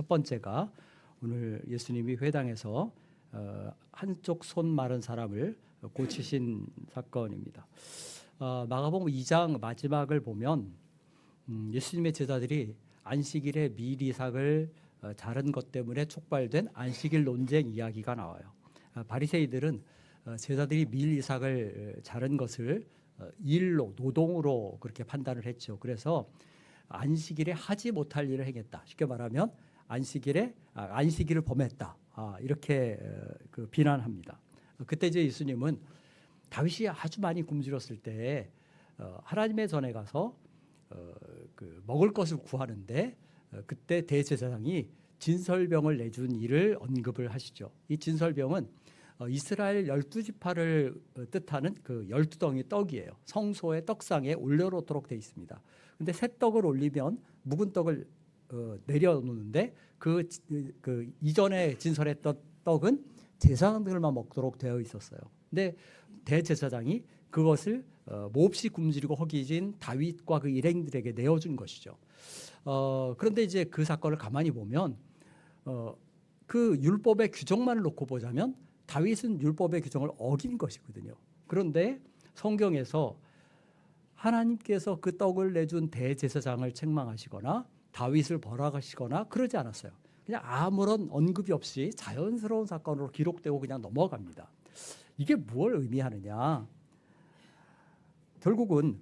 첫 번째가 오늘 예수님이 회당에서 한쪽 손 마른 사람을 고치신 사건입니다. 마가복음 2장 마지막을 보면 예수님의 제자들이 안식일에 밀 이삭을 자른 것 때문에 촉발된 안식일 논쟁 이야기가 나와요. 바리새이들은 제자들이 밀 이삭을 자른 것을 일로 노동으로 그렇게 판단을 했죠. 그래서 안식일에 하지 못할 일을 행했다. 쉽게 말하면 안식일을 범했다. 이렇게 비난합니다. 그때 이제 예수님은 다윗이 아주 많이 굶주렸을 때 하나님의 전에 가서 먹을 것을 구하는데 그때 대제사장이 진설병을 내준 일을 언급을 하시죠. 이 진설병은 이스라엘 12지파를 뜻하는 그 12덩이 떡이에요. 성소의 떡상에 올려놓도록 되어 있습니다. 근데 새 떡을 올리면 묵은 떡을 내려놓는데 그 이전에 진설했던 떡은 제사장들만 먹도록 되어 있었어요. 근데 대제사장이 그것을 몹시 굶주리고 허기진 다윗과 그 일행들에게 내어준 것이죠. 그런데 이제 그 사건을 가만히 보면 그 율법의 규정만을 놓고 보자면 다윗은 율법의 규정을 어긴 것이거든요. 그런데 성경에서 하나님께서 그 떡을 내준 대제사장을 책망하시거나 다윗을 벌하시거나 그러지 않았어요. 그냥 아무런 언급이 없이 자연스러운 사건으로 기록되고 그냥 넘어갑니다. 이게 뭘 의미하느냐? 결국은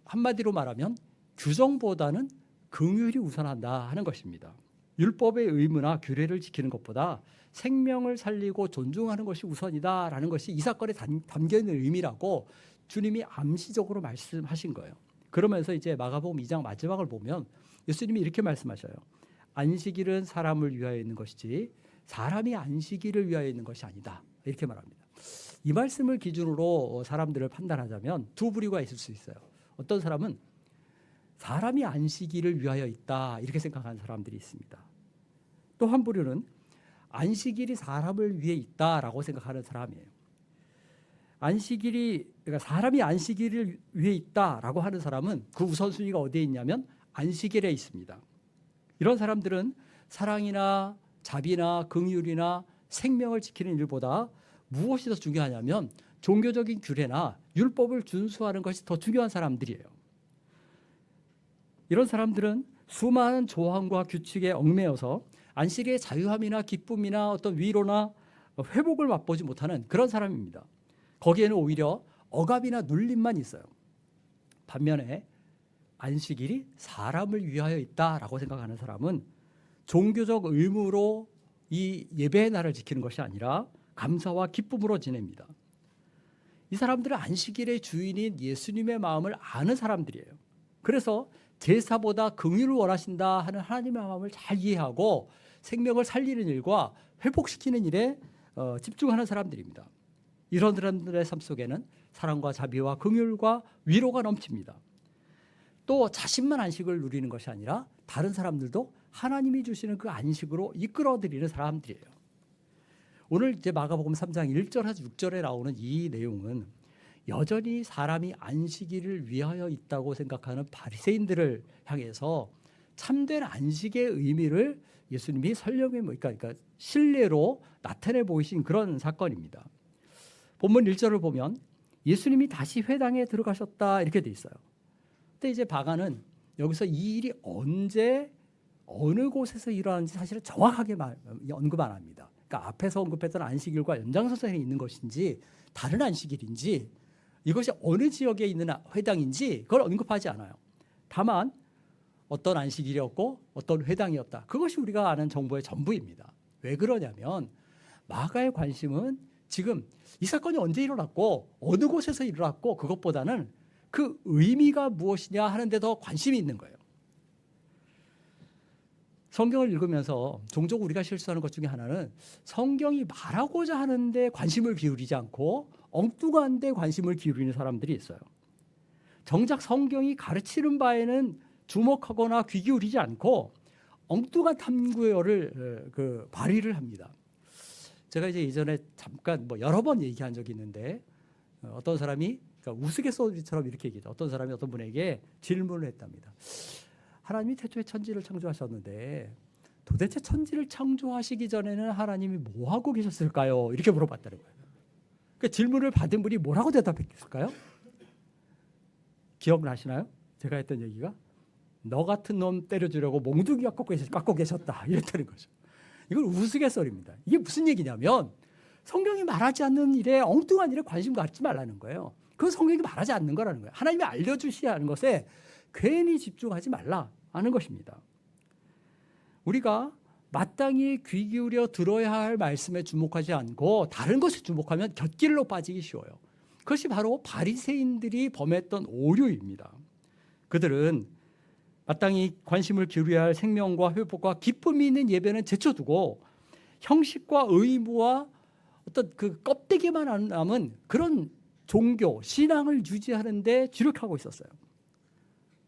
한마디로 말하면 규정보다는 긍휼이 우선한다 하는 것입니다. 율법의 의무나 규례를 지키는 것보다 생명을 살리고 존중하는 것이 우선이다라는 것이 이 사건에 담겨 있는 의미라고 주님이 암시적으로 말씀하신 거예요. 그러면서 이제 마가복음 2장 마지막을 보면 예수님이 이렇게 말씀하셔요. 안식일은 사람을 위하여 있는 것이지 사람이 안식일을 위하여 있는 것이 아니다. 이렇게 말합니다. 이 말씀을 기준으로 사람들을 판단하자면 두 부류가 있을 수 있어요. 어떤 사람은 사람이 안식일을 위하여 있다 이렇게 생각하는 사람들이 있습니다. 또 한 부류는 안식일이 사람을 위해 있다라고 생각하는 사람이에요. 그러니까 사람이 안식일을 위해 있다라고 하는 사람은 그 우선순위가 어디에 있냐면 안식일에 있습니다. 이런 사람들은 사랑이나 자비나 긍휼이나 생명을 지키는 일보다 무엇이 더 중요하냐면 종교적인 규례나 율법을 준수하는 것이 더 중요한 사람들이에요. 이런 사람들은 수많은 조항과 규칙에 얽매여서 안식일의 자유함이나 기쁨이나 어떤 위로나 회복을 맛보지 못하는 그런 사람입니다. 거기에는 오히려 억압이나 눌림만 있어요. 반면에 안식일이 사람을 위하여 있다라고 생각하는 사람은 종교적 의무로 이 예배의 날을 지키는 것이 아니라 감사와 기쁨으로 지냅니다. 이 사람들은 안식일의 주인인 예수님의 마음을 아는 사람들이에요. 그래서 제사보다 긍휼을 원하신다 하는 하나님의 마음을 잘 이해하고 생명을 살리는 일과 회복시키는 일에 집중하는 사람들입니다. 이런 사람들의 삶 속에는 사랑과 자비와 긍휼과 위로가 넘칩니다. 또 자신만 안식을 누리는 것이 아니라 다른 사람들도 하나님이 주시는 그 안식으로 이끌어드리는 사람들이에요. 오늘 이제 마가복음 3장 1절에서 6절에 나오는 이 내용은 여전히 사람이 안식일을 위하여 있다고 생각하는 바리새인들을 향해서 참된 안식의 의미를 예수님이 그러니까 신뢰로 나타내 보이신 그런 사건입니다. 본문 1절을 보면 예수님이 다시 회당에 들어가셨다 이렇게 돼 있어요. 근데 이제 바가는 여기서 이 일이 언제 어느 곳에서 일어나는지 사실은 정확하게 언급 안 합니다. 그러니까 앞에서 언급했던 안식일과 연장선상에 있는 것인지 다른 안식일인지 이것이 어느 지역에 있는 회당인지 그걸 언급하지 않아요. 다만 어떤 안식일이었고 어떤 회당이었다. 그것이 우리가 아는 정보의 전부입니다. 왜 그러냐면 마가의 관심은 지금 이 사건이 언제 일어났고 어느 곳에서 일어났고 그것보다는 그 의미가 무엇이냐 하는 데 더 관심이 있는 거예요. 성경을 읽으면서 종종 우리가 실수하는 것 중에 하나는 성경이 말하고자 하는데 관심을 기울이지 않고 엉뚱한 데 관심을 기울이는 사람들이 있어요. 정작 성경이 가르치는 바에는 주목하거나 귀 기울이지 않고 엉뚱한 탐구열을 발휘를 합니다. 제가 이제 예전에 잠깐 여러 번 얘기한 적이 있는데 어떤 사람이 그러니까 우스갯소리처럼 이렇게 얘기했죠. 어떤 사람이 어떤 분에게 질문을 했답니다. 하나님이 태초에 천지를 창조하셨는데 도대체 천지를 창조하시기 전에는 하나님이 뭐 하고 계셨을까요? 이렇게 물어봤다는 거예요. 그 질문을 받은 분이 뭐라고 대답했을까요? 기억나시나요? 제가 했던 얘기가 너 같은 놈 때려주려고 몽둥이가 깎고 계셨다 이랬다는 거죠. 이건 우스갯소리입니다. 이게 무슨 얘기냐면 성경이 말하지 않는 일에 엉뚱한 일에 관심 갖지 말라는 거예요. 그건 성경이 말하지 않는 거라는 거예요. 하나님이 알려주셔야 하는 것에 괜히 집중하지 말라는 것입니다. 우리가 마땅히 귀 기울여 들어야 할 말씀에 주목하지 않고 다른 것에 주목하면 곁길로 빠지기 쉬워요. 그것이 바로 바리새인들이 범했던 오류입니다. 그들은 마땅히 관심을 기울여야 할 생명과 회복과 기쁨이 있는 예배는 제쳐두고 형식과 의무와 어떤 그 껍데기만 남은 그런 종교, 신앙을 유지하는 데 주력하고 있었어요.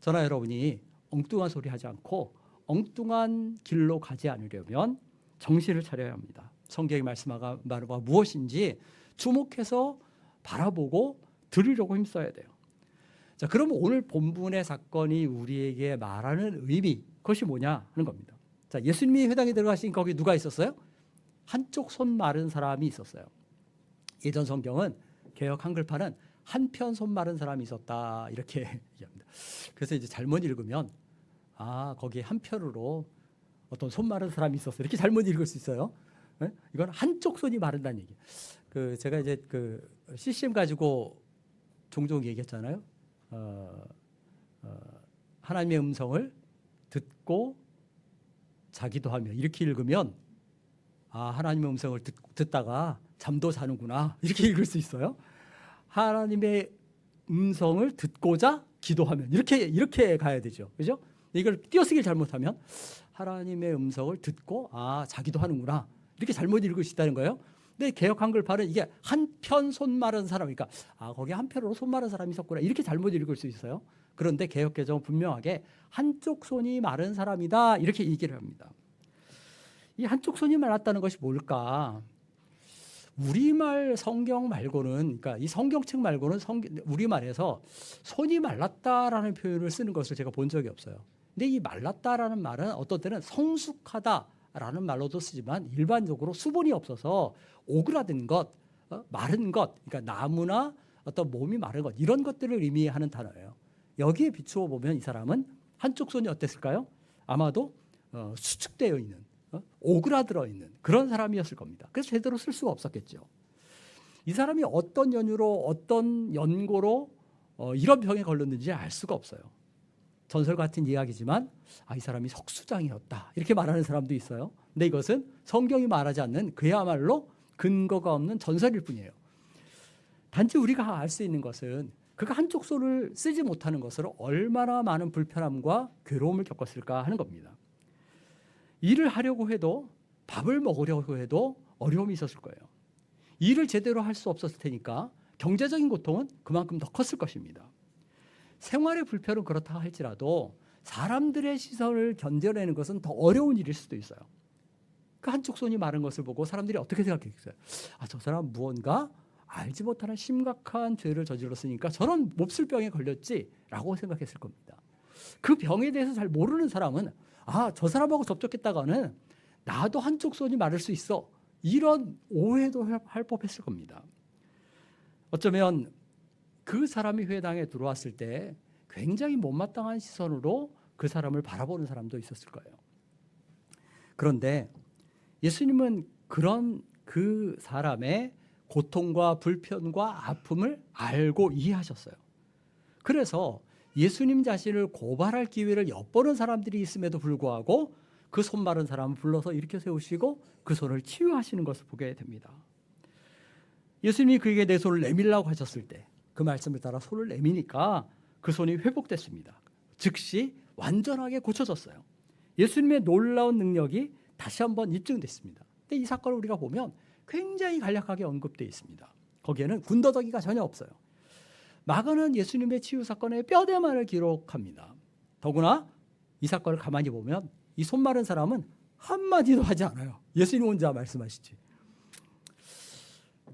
저나 여러분이 엉뚱한 소리 하지 않고 엉뚱한 길로 가지 않으려면 정신을 차려야 합니다. 성경의 말씀과 무엇인지 주목해서 바라보고 들으려고 힘써야 돼요. 자, 그러면 오늘 본문의 사건이 우리에게 말하는 의미, 그것이 뭐냐 하는 겁니다. 자, 예수님이 회당에 들어가신 거기 누가 있었어요? 한쪽 손 마른 사람이 있었어요. 예전 성경은 개역 한글판은 한편 손 마른 사람이 있었다 이렇게 얘기합니다. 그래서 이제 잘못 읽으면 거기 한편으로 어떤 손 마른 사람이 있었어 이렇게 잘못 읽을 수 있어요. 네? 이건 한쪽 손이 마른다는 얘기. 제가 이제 CCM 가지고 종종 얘기했잖아요. 하나님의 음성을 듣고 자기도 하며 이렇게 읽으면 하나님의 음성을 듣다가 잠도 자는구나 이렇게 읽을 수 있어요. 하나님의 음성을 듣고자 기도하면 이렇게 가야 되죠. 그죠? 이걸 띄어쓰기를 잘못하면 하나님의 음성을 듣고 자기도 하는구나 이렇게 잘못 읽을 수 있다는 거예요. 근데 개역 한글판은 이게 한편 손 마른 사람, 그러니까 거기 한편으로 손 마른 사람이 있었구나 이렇게 잘못 읽을 수 있어요. 그런데 개역 개정은 분명하게 한쪽 손이 마른 사람이다 이렇게 얘기를 합니다. 이 한쪽 손이 말랐다는 것이 뭘까? 우리말 성경 말고는, 그러니까 이 성경책 말고는 우리말에서 손이 말랐다라는 표현을 쓰는 것을 제가 본 적이 없어요. 근데 이 말랐다라는 말은 어떤 때는 성숙하다라는 말로도 쓰지만 일반적으로 수분이 없어서 오그라든 것, 마른 것, 그러니까 나무나 어떤 몸이 마른 것 이런 것들을 의미하는 단어예요. 여기에 비추어 보면 이 사람은 한쪽 손이 어땠을까요? 아마도 수축되어 있는, 오그라들어 있는 그런 사람이었을 겁니다. 그래서 제대로 쓸 수가 없었겠죠. 이 사람이 어떤 연유로 어떤 연고로 이런 병에 걸렸는지 알 수가 없어요. 전설 같은 이야기지만 이 사람이 석수장이었다 이렇게 말하는 사람도 있어요. 근데 이것은 성경이 말하지 않는 그야말로 근거가 없는 전설일 뿐이에요. 단지 우리가 알 수 있는 것은 그가 한쪽 손을 쓰지 못하는 것으로 얼마나 많은 불편함과 괴로움을 겪었을까 하는 겁니다. 일을 하려고 해도 밥을 먹으려고 해도 어려움이 있었을 거예요. 일을 제대로 할 수 없었을 테니까 경제적인 고통은 그만큼 더 컸을 것입니다. 생활의 불편은 그렇다 할지라도 사람들의 시선을 견뎌내는 것은 더 어려운 일일 수도 있어요. 그 한쪽 손이 마른 것을 보고 사람들이 어떻게 생각했어요? 저 사람 무언가 알지 못하는 심각한 죄를 저질렀으니까 저런 몹쓸병에 걸렸지라고 생각했을 겁니다. 그 병에 대해서 잘 모르는 사람은 저 사람하고 접촉했다가는 나도 한쪽 손이 마를 수 있어 이런 오해도 할 법했을 겁니다. 어쩌면 그 사람이 회당에 들어왔을 때 굉장히 못마땅한 시선으로 그 사람을 바라보는 사람도 있었을 거예요. 그런데 예수님은 그런 그 사람의 고통과 불편과 아픔을 알고 이해하셨어요. 그래서 예수님 자신을 고발할 기회를 엿보는 사람들이 있음에도 불구하고 그 손 마른 사람을 불러서 일으켜 세우시고 그 손을 치유하시는 것을 보게 됩니다. 예수님이 그에게 내 손을 내밀라고 하셨을 때 그 말씀을 따라 손을 내미니까 그 손이 회복됐습니다. 즉시 완전하게 고쳐졌어요. 예수님의 놀라운 능력이 다시 한번 입증됐습니다. 근데 이 사건을 우리가 보면 굉장히 간략하게 언급되어 있습니다. 거기에는 군더더기가 전혀 없어요. 마가는 예수님의 치유 사건의 뼈대만을 기록합니다. 더구나 이 사건을 가만히 보면 이 손 마른 사람은 한마디도 하지 않아요. 예수님 혼자 말씀하시지.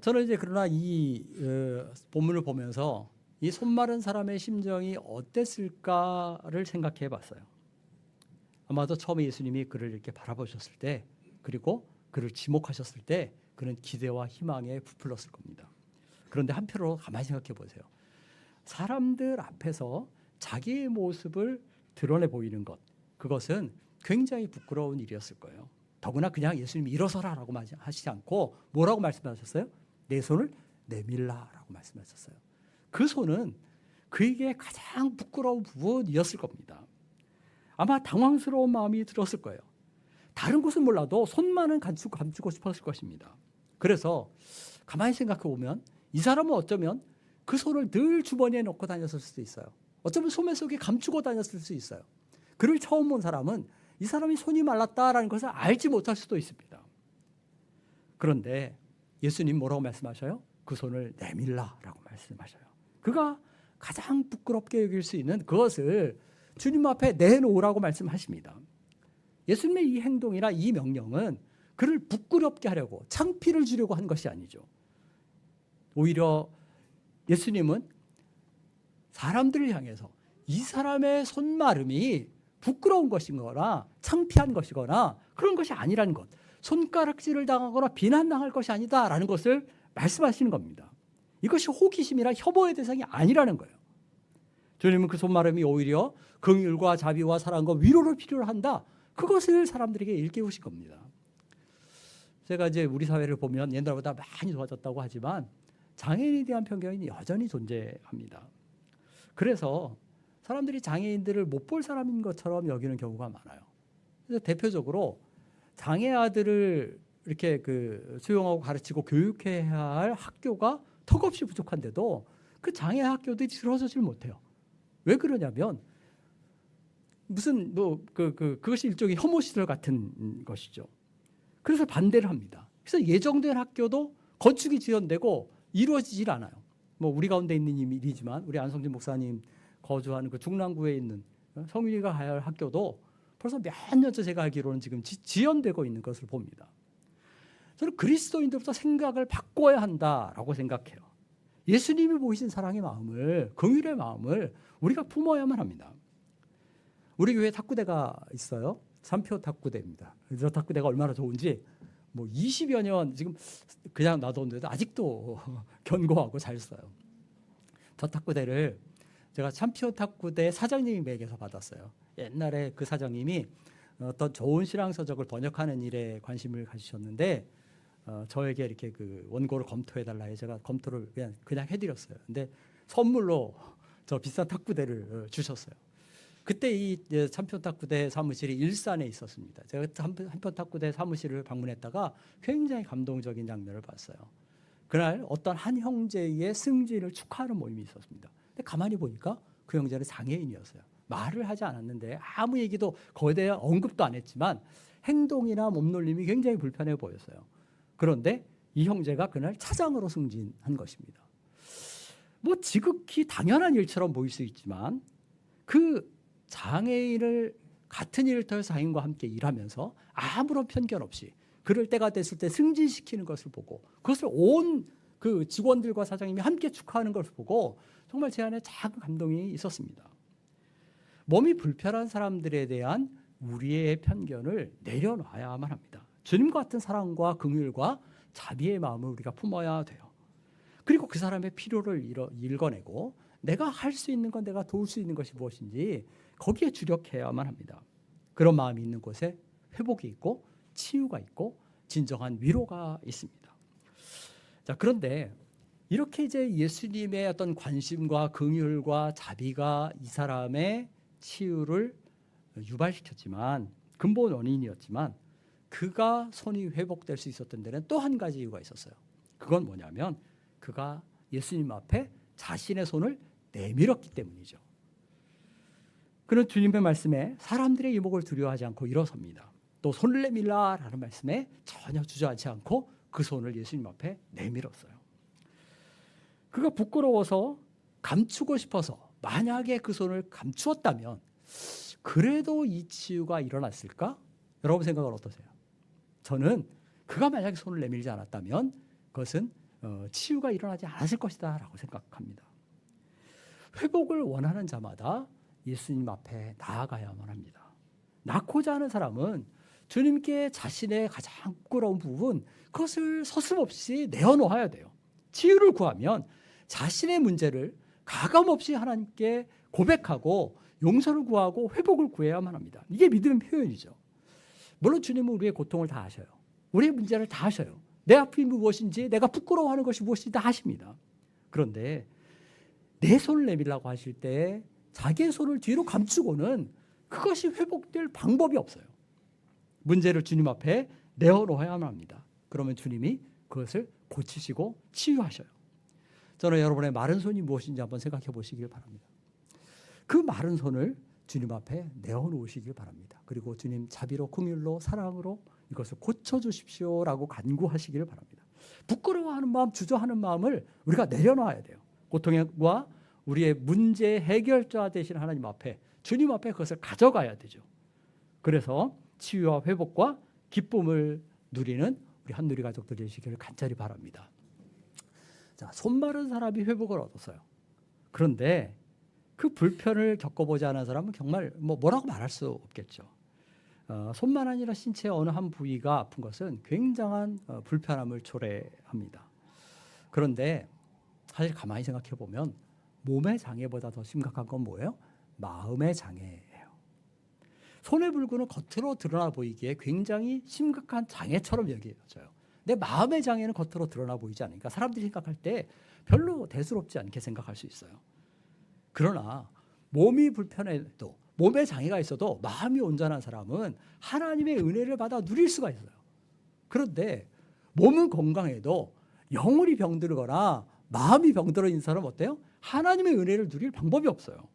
저는 이제 그러나 이 본문을 보면서 이 손 마른 사람의 심정이 어땠을까를 생각해 봤어요. 아마도 처음에 예수님이 그를 이렇게 바라보셨을 때, 그리고 그를 지목하셨을 때 그는 기대와 희망에 부풀었을 겁니다. 그런데 한편으로 가만히 생각해 보세요. 사람들 앞에서 자기의 모습을 드러내 보이는 것, 그것은 굉장히 부끄러운 일이었을 거예요. 더구나 그냥 예수님이 일어서라라고 하시지 않고 뭐라고 말씀하셨어요? 내 손을 내밀라라고 말씀하셨어요. 그 손은 그에게 가장 부끄러운 부분이었을 겁니다. 아마 당황스러운 마음이 들었을 거예요. 다른 곳은 몰라도 손만은 감추고 싶었을 것입니다. 그래서 가만히 생각해 보면 이 사람은 어쩌면 그 손을 늘 주머니에 넣고 다녔을 수도 있어요. 어쩌면 소매 속에 감추고 다녔을 수 있어요. 그를 처음 본 사람은 이 사람이 손이 말랐다라는 것을 알지 못할 수도 있습니다. 그런데 예수님 뭐라고 말씀하셔요? 그 손을 내밀라라고 말씀하셔요. 그가 가장 부끄럽게 여길 수 있는 그것을 주님 앞에 내놓으라고 말씀하십니다. 예수님의 이 행동이나 이 명령은 그를 부끄럽게 하려고 창피를 주려고 한 것이 아니죠. 오히려 예수님은 사람들을 향해서 이 사람의 손마름이 부끄러운 것이거나 창피한 것이거나 그런 것이 아니라는 것, 손가락질을 당하거나 비난당할 것이 아니다라는 것을 말씀하시는 겁니다. 이것이 호기심이나 혐오의 대상이 아니라는 거예요. 주님은 그 손마름이 오히려 긍휼과 자비와 사랑과 위로를 필요로 한다. 그것을 사람들에게 일깨우신 겁니다. 제가 이제 우리 사회를 보면 옛날보다 많이 좋아졌다고 하지만 장애인에 대한 편견이 여전히 존재합니다. 그래서 사람들이 장애인들을 못 볼 사람인 것처럼 여기는 경우가 많아요. 그래서 대표적으로 장애 아들을 이렇게 수용하고 가르치고 교육해야 할 학교가 턱없이 부족한데도 그 장애 학교들이 들어서질 못해요. 왜 그러냐면 무슨 그것이 일종의 혐오 시설 같은 것이죠. 그래서 반대를 합니다. 그래서 예정된 학교도 건축이 지연되고 이루어지질 않아요. 뭐 우리 가운데 있는 일이지만 우리 안성진 목사님 거주하는 그 중랑구에 있는 성윤이가 가야 할 학교도 벌써 몇 년째 제가 알기로는 지금 지연되고 있는 것을 봅니다. 저는 그리스도인들부터 생각을 바꿔야 한다라고 생각해요. 예수님이 보이신 사랑의 마음을, 긍휼의 마음을 우리가 품어야만 합니다. 우리 교회 탁구대가 있어요. 삼표 탁구대입니다. 저 탁구대가 얼마나 좋은지 뭐 20여 년 지금 그냥 놔뒀는데도 아직도 견고하고 잘 써요. 저 탁구대를 제가 챔피언 탁구대 사장님에게서 받았어요. 옛날에 그 사장님이 어떤 좋은 신앙서적을 번역하는 일에 관심을 가지셨는데 저에게 이렇게 그 원고를 검토해달라 해서 제가 검토를 그냥 해드렸어요. 근데 선물로 저 비싼 탁구대를 주셨어요. 그때 이 참표 탁구대 사무실이 일산에 있었습니다. 제가 참표 탁구대 사무실을 방문했다가 굉장히 감동적인 장면을 봤어요. 그날 어떤 한 형제의 승진을 축하하는 모임이 있었습니다. 근데 가만히 보니까 그 형제는 장애인이었어요. 말을 하지 않았는데 아무 얘기도 거기에 대한 언급도 안 했지만 행동이나 몸놀림이 굉장히 불편해 보였어요. 그런데 이 형제가 그날 차장으로 승진한 것입니다. 뭐 지극히 당연한 일처럼 보일 수 있지만 그 장애인을 같은 일터에서 장애인과 함께 일하면서 아무런 편견 없이 그럴 때가 됐을 때 승진시키는 것을 보고 그것을 온 그 직원들과 사장님이 함께 축하하는 것을 보고 정말 제 안에 작은 감동이 있었습니다. 몸이 불편한 사람들에 대한 우리의 편견을 내려놔야만 합니다. 주님과 같은 사랑과 긍휼과 자비의 마음을 우리가 품어야 돼요. 그리고 그 사람의 필요를 읽어내고 내가 할 수 있는 건 내가 도울 수 있는 것이 무엇인지 거기에 주력해야만 합니다. 그런 마음이 있는 곳에 회복이 있고 치유가 있고 진정한 위로가 있습니다. 자, 그런데 이렇게 이제 예수님의 어떤 관심과 긍휼과 자비가 이 사람의 치유를 유발시켰지만 근본 원인이었지만 그가 손이 회복될 수 있었던 데는 또 한 가지 이유가 있었어요. 그건 뭐냐면 그가 예수님 앞에 자신의 손을 내밀었기 때문이죠. 그는 주님의 말씀에 사람들의 이목을 두려워하지 않고 일어섭니다. 또 손을 내밀라라는 말씀에 전혀 주저하지 않고 그 손을 예수님 앞에 내밀었어요. 그가 부끄러워서 감추고 싶어서 만약에 그 손을 감추었다면 그래도 이 치유가 일어났을까? 여러분 생각은 어떠세요? 저는 그가 만약에 손을 내밀지 않았다면 그것은 치유가 일어나지 않았을 것이다 라고 생각합니다. 회복을 원하는 자마다 예수님 앞에 나아가야만 합니다. 낳고자 하는 사람은 주님께 자신의 가장 부끄러운 부분, 그것을 서슴없이 내어놓아야 돼요. 치유를 구하면 자신의 문제를 가감없이 하나님께 고백하고 용서를 구하고 회복을 구해야만 합니다. 이게 믿음의 표현이죠. 물론 주님은 우리의 고통을 다 아셔요. 우리의 문제를 다 아셔요. 내 아픔이 무엇인지, 내가 부끄러워하는 것이 무엇인지 다 아십니다. 그런데 내 손을 내밀라고 하실 때 자기의 손을 뒤로 감추고는 그것이 회복될 방법이 없어요. 문제를 주님 앞에 내어놓아야만 합니다. 그러면 주님이 그것을 고치시고 치유하셔요. 저는 여러분의 마른 손이 무엇인지 한번 생각해 보시길 바랍니다. 그 마른 손을 주님 앞에 내어놓으시길 바랍니다. 그리고 주님 자비로 긍휼로 사랑으로 이것을 고쳐주십시오라고 간구하시길 바랍니다. 부끄러워하는 마음, 주저하는 마음을 우리가 내려놔야 돼요. 고통과 우리의 문제 해결자 되신 하나님 앞에, 주님 앞에 그것을 가져가야 되죠. 그래서 치유와 회복과 기쁨을 누리는 우리 한누리 가족들 되시기를 간절히 바랍니다. 자, 손 마른 사람이 회복을 얻었어요. 그런데 그 불편을 겪어보지 않은 사람은 정말 뭐라고 말할 수 없겠죠. 손만 아니라 신체의 어느 한 부위가 아픈 것은 굉장한 불편함을 초래합니다. 그런데 사실 가만히 생각해 보면 몸의 장애보다 더 심각한 건 뭐예요? 마음의 장애예요. 손의 불구는 겉으로 드러나 보이기에 굉장히 심각한 장애처럼 여겨져요. 내 마음의 장애는 겉으로 드러나 보이지 않으니까 사람들이 생각할 때 별로 대수롭지 않게 생각할 수 있어요. 그러나 몸이 불편해도, 몸에 장애가 있어도 마음이 온전한 사람은 하나님의 은혜를 받아 누릴 수가 있어요. 그런데 몸은 건강해도 영혼이 병들거나 마음이 병들어 있는 사람은 어때요? 하나님의 은혜를 누릴 방법이 없어요.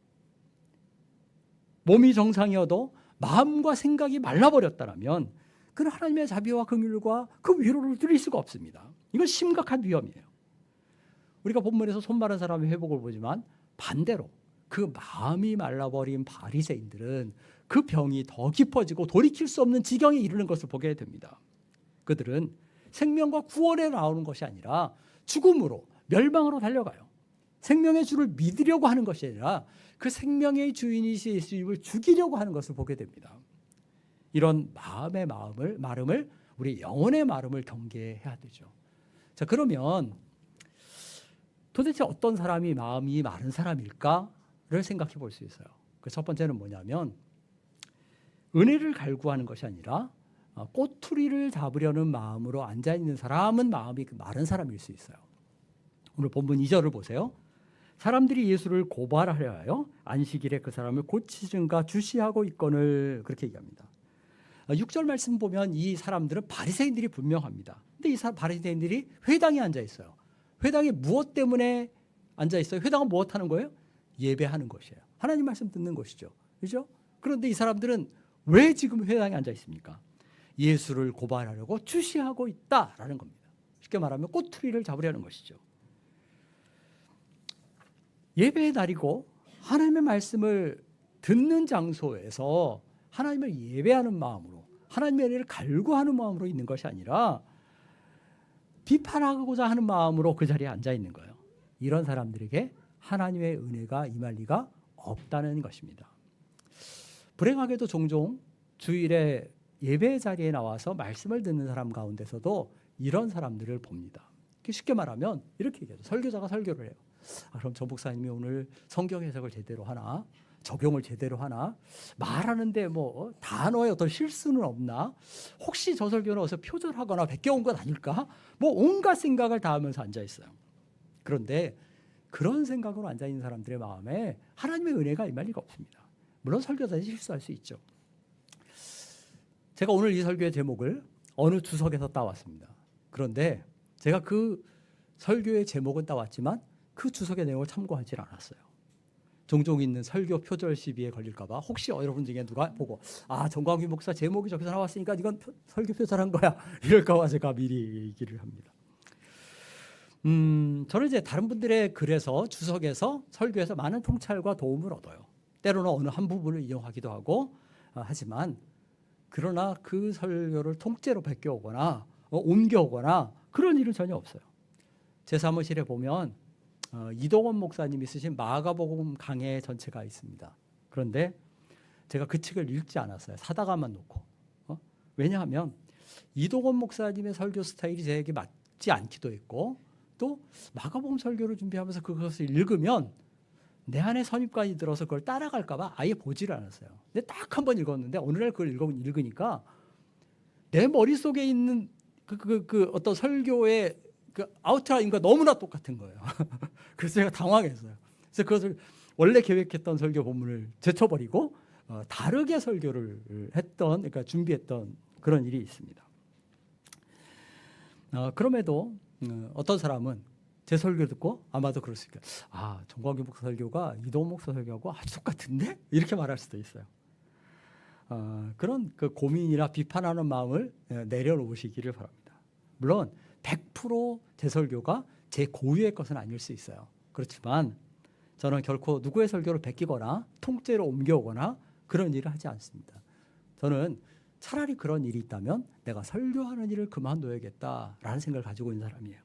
몸이 정상이어도 마음과 생각이 말라버렸다면 그는 하나님의 자비와 긍휼과 그 위로를 누릴 수가 없습니다. 이건 심각한 위험이에요. 우리가 본문에서 손 마른 사람의 회복을 보지만 반대로 그 마음이 말라버린 바리새인들은 그 병이 더 깊어지고 돌이킬 수 없는 지경에 이르는 것을 보게 됩니다. 그들은 생명과 구원에 나오는 것이 아니라 죽음으로, 멸망으로 달려가요. 생명의 주를 믿으려고 하는 것이 아니라 그 생명의 주인이신 예수님을 죽이려고 하는 것을 보게 됩니다. 이런 마음의 마름을 우리 영혼의 마름을 경계해야 되죠. 자, 그러면 도대체 어떤 사람이 마음이 마른 사람일까를 생각해 볼 수 있어요. 그 첫 번째는 뭐냐면 은혜를 갈구하는 것이 아니라 꼬투리를 잡으려는 마음으로 앉아있는 사람은 마음이 마른 사람일 수 있어요. 오늘 본문 2절을 보세요. 사람들이 예수를 고발하려 하여 안식일에 그 사람을 고치든가 주시하고 있거늘, 그렇게 얘기합니다. 6절 말씀 보면 이 사람들은 바리새인들이 분명합니다. 근데 이 바리새인들이 회당에 앉아 있어요. 회당에 무엇 때문에 앉아 있어요? 회당은 무엇 하는 거예요? 예배하는 것이에요. 하나님 말씀 듣는 것이죠. 그렇죠? 그런데 이 사람들은 왜 지금 회당에 앉아 있습니까? 예수를 고발하려고 주시하고 있다라는 겁니다. 쉽게 말하면 꼬투리를 잡으려는 것이죠. 예배의 날이고 하나님의 말씀을 듣는 장소에서 하나님을 예배하는 마음으로, 하나님의 은혜를 갈구하는 마음으로 있는 것이 아니라 비판하고자 하는 마음으로 그 자리에 앉아 있는 거예요. 이런 사람들에게 하나님의 은혜가 임할 리가 없다는 것입니다. 불행하게도 종종 주일에 예배 자리에 나와서 말씀을 듣는 사람 가운데서도 이런 사람들을 봅니다. 쉽게 말하면 이렇게 얘기하죠. 설교자가 설교를 해요. 그럼 저 목사님이 오늘 성경 해석을 제대로 하나? 적용을 제대로 하나? 말하는데 단어에 어떤 실수는 없나? 혹시 저 설교는 어디서 표절하거나 베껴온 것 아닐까? 온갖 생각을 다 하면서 앉아 있어요. 그런데 그런 생각으로 앉아 있는 사람들의 마음에 하나님의 은혜가 임할 리가 없습니다. 물론 설교자들이 실수할 수 있죠. 제가 오늘 이 설교의 제목을 어느 주석에서 따왔습니다. 그런데 제가 그 설교의 제목은 따왔지만 그 주석의 내용을 참고하지 않았어요. 종종 있는 설교 표절 시비에 걸릴까 봐 혹시 여러분 중에 누가 보고 정광규 목사 제목이 저기서 나왔으니까 이건 설교 표절한 거야 이럴까 봐 제가 미리 얘기를 합니다. 저는 이제 다른 분들의 글에서 주석에서 설교에서 많은 통찰과 도움을 얻어요. 때로는 어느 한 부분을 이용하기도 하고 하지만 그러나 그 설교를 통째로 베껴오거나 옮겨오거나 그런 일은 전혀 없어요. 제 사무실에 보면 이동원 목사님이 쓰신 마가복음 강해 전체가 있습니다. 그런데 제가 그 책을 읽지 않았어요. 사다가만 놓고. 왜냐하면 이동원 목사님의 설교 스타일이 제게 맞지 않기도 했고 또 마가복음 설교를 준비하면서 그것을 읽으면 내 안에 선입관이 들어서 그걸 따라갈까 봐 아예 보지를 않았어요. 근데 딱 한 번 읽었는데 어느 날 그걸 읽으니까 내 머릿속에 있는 그 어떤 설교의 그 아웃라인과 너무나 똑같은 거예요. 그래서 제가 당황했어요. 그래서 그것을 원래 계획했던 설교 본문을 제쳐버리고 다르게 설교를 했던, 그러니까 준비했던 그런 일이 있습니다. 그럼에도 어떤 사람은 제 설교 듣고 아마도 그럴 수 있겠다. 아, 정광규 목사 설교가 이동훈 목사 설교하고 아주 똑같은데? 이렇게 말할 수도 있어요. 그런 그 고민이나 비판하는 마음을 내려놓으시기를 바랍니다. 물론 100% 제 설교가 제 고유의 것은 아닐 수 있어요. 그렇지만 저는 결코 누구의 설교를 베끼거나 통째로 옮겨오거나 그런 일을 하지 않습니다. 저는 차라리 그런 일이 있다면 내가 설교하는 일을 그만둬야겠다라는 생각을 가지고 있는 사람이에요.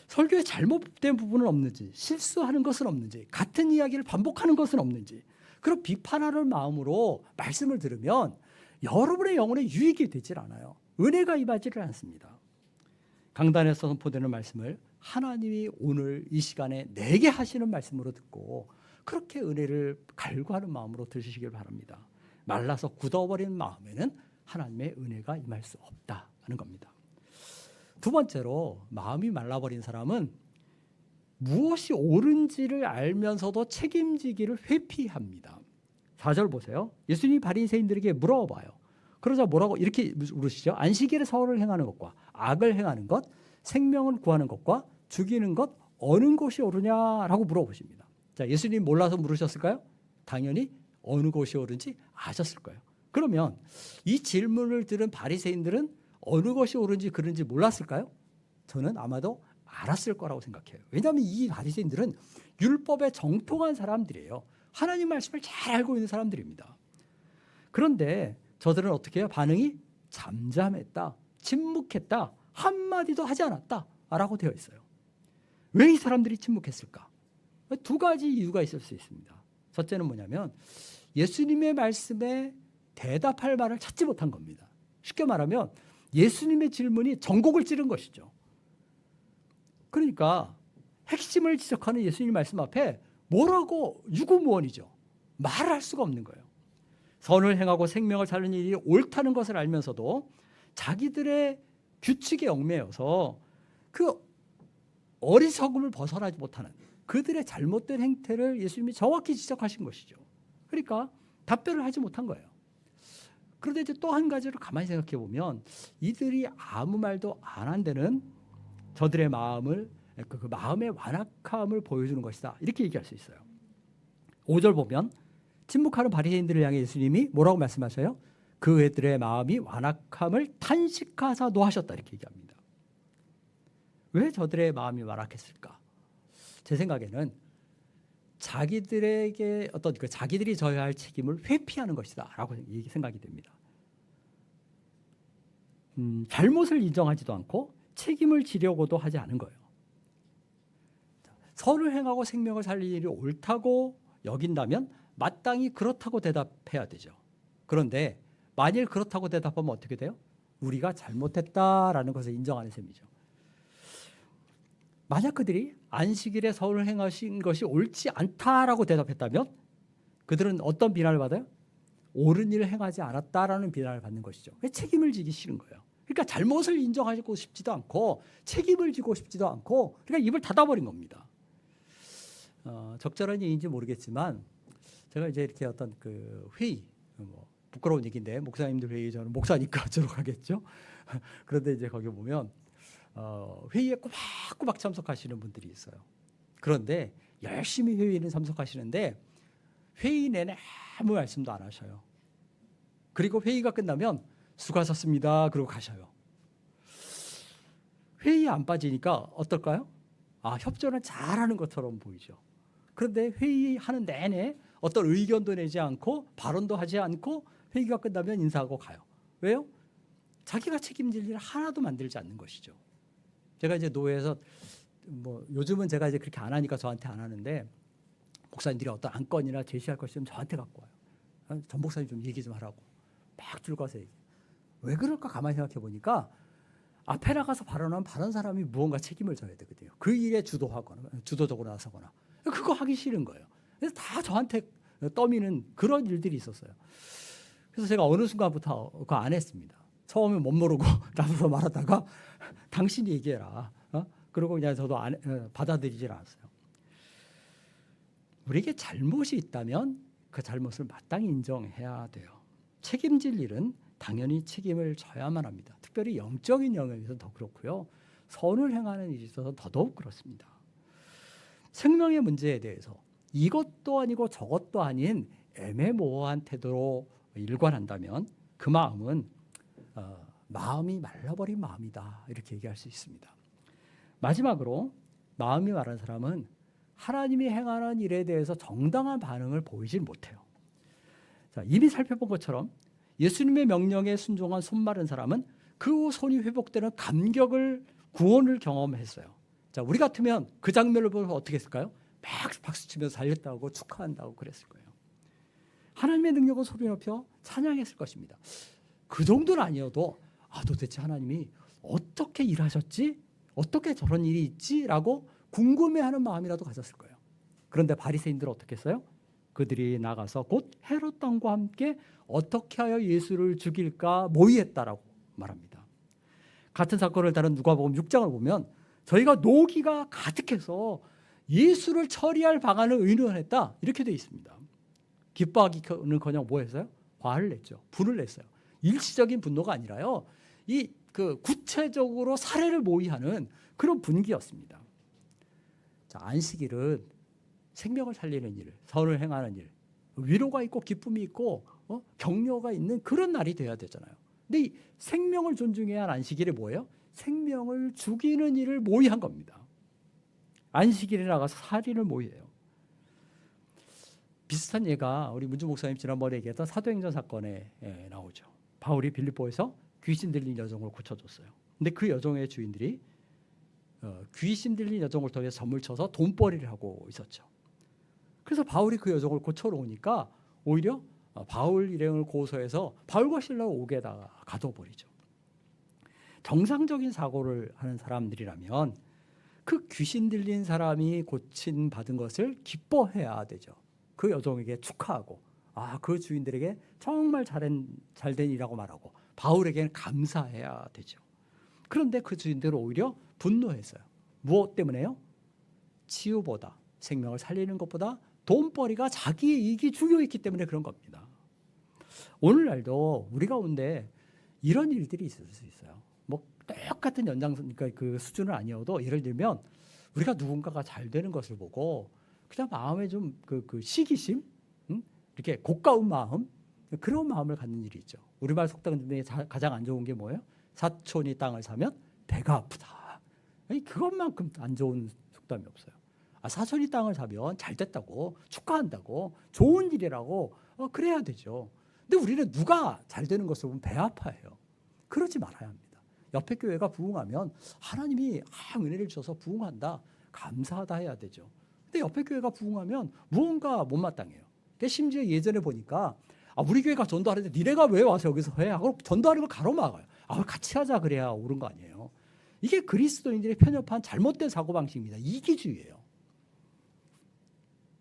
설교에 잘못된 부분은 없는지, 실수하는 것은 없는지, 같은 이야기를 반복하는 것은 없는지, 그런 비판하는 마음으로 말씀을 들으면 여러분의 영혼에 유익이 되질 않아요. 은혜가 임하지를 않습니다. 강단에서 선포되는 말씀을 하나님이 오늘 이 시간에 내게 하시는 말씀으로 듣고 그렇게 은혜를 갈구하는 마음으로 들으시길 바랍니다. 말라서 굳어버린 마음에는 하나님의 은혜가 임할 수 없다는 겁니다. 두 번째로 마음이 말라버린 사람은 무엇이 옳은지를 알면서도 책임지기를 회피합니다. 4절 보세요. 예수님이 바리새인들에게 물어봐요. 그러자 뭐라고 이렇게 물으시죠. 안식일에 선을 행하는 것과 악을 행하는 것, 생명을 구하는 것과 죽이는 것 어느 것이 옳으냐라고 물어보십니다. 자, 예수님 몰라서 물으셨을까요? 당연히 어느 것이 옳은지 아셨을 거예요. 그러면 이 질문을 들은 바리새인들은 어느 것이 옳은지 그른지 몰랐을까요? 저는 아마도 알았을 거라고 생각해요. 왜냐하면 이 바리새인들은 율법에 정통한 사람들이에요. 하나님 말씀을 잘 알고 있는 사람들입니다. 그런데 저들은 어떻게 해요? 반응이 잠잠했다, 침묵했다, 한마디도 하지 않았다 라고 되어 있어요. 왜 이 사람들이 침묵했을까? 두 가지 이유가 있을 수 있습니다. 첫째는 뭐냐면 예수님의 말씀에 대답할 말을 찾지 못한 겁니다. 쉽게 말하면 예수님의 질문이 전곡을 찌른 것이죠. 그러니까 핵심을 지적하는 예수님 말씀 앞에 뭐라고 유구무원이죠. 말을 할 수가 없는 거예요. 선을 행하고 생명을 살리는 일이 옳다는 것을 알면서도 자기들의 규칙에 얽매여서 그 어리석음을 벗어나지 못하는 그들의 잘못된 행태를 예수님이 정확히 지적하신 것이죠. 그러니까 답변을 하지 못한 거예요. 그런데 이제 또 한 가지를 가만히 생각해 보면 이들이 아무 말도 안 한 데는 저들의 마음을 그 마음의 완악함을 보여주는 것이다. 이렇게 얘기할 수 있어요. 5절 보면 침묵하는 바리새인들을 향해 예수님이 뭐라고 말씀하셔요? 그 애들의 마음이 완악함을 탄식하사 노하셨다 이렇게 얘기합니다. 왜 저들의 마음이 완악했을까? 제 생각에는 자기들에게 어떤 자기들이 져야 할 책임을 회피하는 것이다라고 생각이 됩니다. 잘못을 인정하지도 않고 책임을 지려고도 하지 않은 거예요. 선을 행하고 생명을 살리는 일이 옳다고 여긴다면 마땅히 그렇다고 대답해야 되죠. 그런데 만일 그렇다고 대답하면 어떻게 돼요? 우리가 잘못했다라는 것을 인정하는 셈이죠. 만약 그들이 안식일에 선을 행하신 것이 옳지 않다라고 대답했다면 그들은 어떤 비난을 받아요? 옳은 일을 행하지 않았다라는 비난을 받는 것이죠. 책임을 지기 싫은 거예요. 그러니까 잘못을 인정하고 싶지도 않고 책임을 지고 싶지도 않고 그러니까 입을 닫아버린 겁니다. 적절한 얘기인지 모르겠지만 제가 이제 이렇게 어떤 그 회의, 부끄러운 얘기인데 목사님들 회의 저는 목사니까 어쩌러 가겠죠. 그런데 이제 거기 보면 회의에 꼬박꼬박 참석하시는 분들이 있어요. 그런데 열심히 회의는 참석하시는데 회의 내내 아무 말씀도 안 하셔요. 그리고 회의가 끝나면 수고하셨습니다. 그러고 가셔요. 회의에 안 빠지니까 어떨까요? 협조는 잘하는 것처럼 보이죠. 그런데 회의하는 내내 어떤 의견도 내지 않고 발언도 하지 않고 회의가 끝나면 인사하고 가요. 왜요? 자기가 책임질 일을 하나도 만들지 않는 것이죠. 제가 이제 노회에서 요즘은 제가 이제 그렇게 안 하니까 저한테 안 하는데 목사님들이 어떤 안건이나 제시할 것이 좀 저한테 갖고 와요. 전 목사님 좀 얘기 좀 하라고 막 들고 와서 얘기. 왜 그럴까 가만히 생각해 보니까 앞에 나가서 발언한 사람이 무언가 책임을 져야 되거든요. 그 일에 주도적으로 나서거나 그거 하기 싫은 거예요. 그래서 다 저한테 떠미는 그런 일들이 있었어요. 그래서 제가 어느 순간부터 그거 안 했습니다. 처음에 못 모르고 나서서 말하다가 당신이 얘기해라. 그러고 그냥 저도 받아들이질 않았어요. 우리에게 잘못이 있다면 그 잘못을 마땅히 인정해야 돼요. 책임질 일은 당연히 책임을 져야만 합니다. 특별히 영적인 영역에서는 더 그렇고요. 선을 행하는 일에 있어서 더더욱 그렇습니다. 생명의 문제에 대해서 이것도 아니고 저것도 아닌 애매모호한 태도로 일관한다면 그 마음은 마음이 말라버린 마음이다 이렇게 얘기할 수 있습니다. 마지막으로 마음이 마른 사람은 하나님이 행하는 일에 대해서 정당한 반응을 보이질 못해요. 자, 이미 살펴본 것처럼 예수님의 명령에 순종한 손 마른 사람은 그 손이 회복되는 감격을 구원을 경험했어요. 자, 우리 같으면 그 장면을 보고 어떻게 했을까요? 막 박수치면서 살렸다고 축하한다고 그랬을 거예요. 하나님의 능력을 소리 높여 찬양했을 것입니다. 그 정도는 아니어도 도대체 하나님이 어떻게 일하셨지? 어떻게 저런 일이 있지? 라고 궁금해하는 마음이라도 가졌을 거예요. 그런데 바리새인들은 어떻게 했어요? 그들이 나가서 곧 헤롯 왕과 함께 어떻게 하여 예수를 죽일까 모의했다라고 말합니다. 같은 사건을 다룬 누가복음 6장을 보면 저희가 노기가 가득해서 예수를 처리할 방안을 의논했다 이렇게 되어 있습니다. 기뻐하기는커녕 뭐 했어요? 화를 냈죠. 분을 냈어요. 일시적인 분노가 아니라요. 구체적으로 살해를 모의하는 그런 분위기였습니다. 자, 안식일은 생명을 살리는 일, 선을 행하는 일, 위로가 있고 기쁨이 있고 격려가 있는 그런 날이 돼야 되잖아요. 근데 이 생명을 존중해야 할 안식일이 뭐예요? 생명을 죽이는 일을 모의한 겁니다. 안식일에 나가서 살인을 모의해요. 비슷한 예가 우리 문주 목사님 지난번에 얘기했던 사도행전 사건에 나오죠. 바울이 빌립보에서 귀신 들린 여종을 고쳐줬어요. 근데 그 여종의 주인들이 귀신 들린 여종을 통해서 점을 쳐서 돈벌이를 하고 있었죠. 그래서 바울이 그 여종을 고쳐놓으니까 오히려 바울 일행을 고소해서 바울과 실라를 옥에다가 가둬버리죠. 정상적인 사고를 하는 사람들이라면 그 귀신 들린 사람이 고침 받은 것을 기뻐해야 되죠. 그 여종에게 축하하고 그 주인들에게 정말 잘된 일이라고 말하고 바울에게는 감사해야 되죠. 그런데 그 주인들은 오히려 분노했어요. 무엇 때문에요? 치유보다 생명을 살리는 것보다 돈벌이가 자기의 이익이 중요했기 때문에 그런 겁니다. 오늘날도 우리 가운데 이런 일들이 있을 수 있어요. 뭐 똑같은 연장선, 그러니까 그 수준은 아니어도 예를 들면 우리가 누군가가 잘 되는 것을 보고 그냥 마음에 좀 그 시기심, 이렇게 고가운 마음, 그런 마음을 갖는 일이 있죠. 우리말 속담 중에 가장 안 좋은 게 뭐예요? 사촌이 땅을 사면 배가 아프다. 그것만큼 안 좋은 속담이 없어요. 사촌이 땅을 사면 잘 됐다고 축하한다고 좋은 일이라고 그래야 되죠. 근데 우리는 누가 잘 되는 것을 보면 배 아파해요. 그러지 말아야 합니다. 옆에 교회가 부흥하면 하나님이 은혜를 주셔서 부흥한다, 감사하다 해야 되죠. 근데 옆에 교회가 부흥하면 무언가 못마땅해요. 심지어 예전에 보니까 우리 교회가 전도하는데 니네가 왜 와서 여기서 해? 하고 전도하는 걸 가로막아요. 같이 하자 그래야 옳은 거 아니에요. 이게 그리스도인들의 편협한 잘못된 사고방식입니다. 이기주의예요.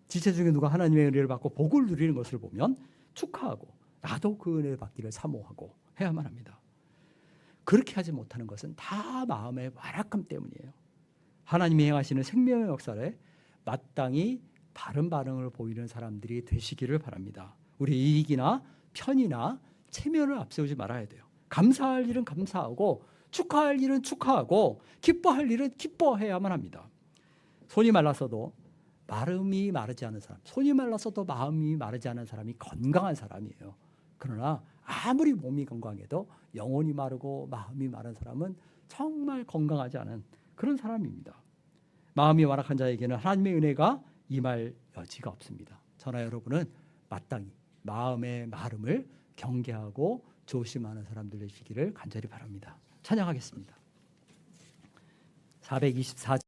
지체 중에 누가 하나님의 은혜를 받고 복을 누리는 것을 보면 축하하고 나도 그 은혜를 받기를 사모하고 해야만 합니다. 그렇게 하지 못하는 것은 다 마음의 완악함 때문이에요. 하나님이 행하시는 생명의 역사에 마땅히 바른 반응을 보이는 사람들이 되시기를 바랍니다. 우리 이익이나 편이나 체면을 앞세우지 말아야 돼요. 감사할 일은 감사하고 축하할 일은 축하하고 기뻐할 일은 기뻐해야만 합니다. 손이 말랐어도 마음이 마르지 않은 사람, 손이 말랐어도 마음이 마르지 않은 사람이 건강한 사람이에요. 그러나 아무리 몸이 건강해도 영혼이 마르고 마음이 마른 사람은 정말 건강하지 않은 그런 사람입니다. 마음이 완악한 자에게는 하나님의 은혜가 임할 여지가 없습니다. 저나 여러분은 마땅히 마음의 마름을 경계하고 조심하는 사람들 되시기를 간절히 바랍니다. 찬양하겠습니다. 424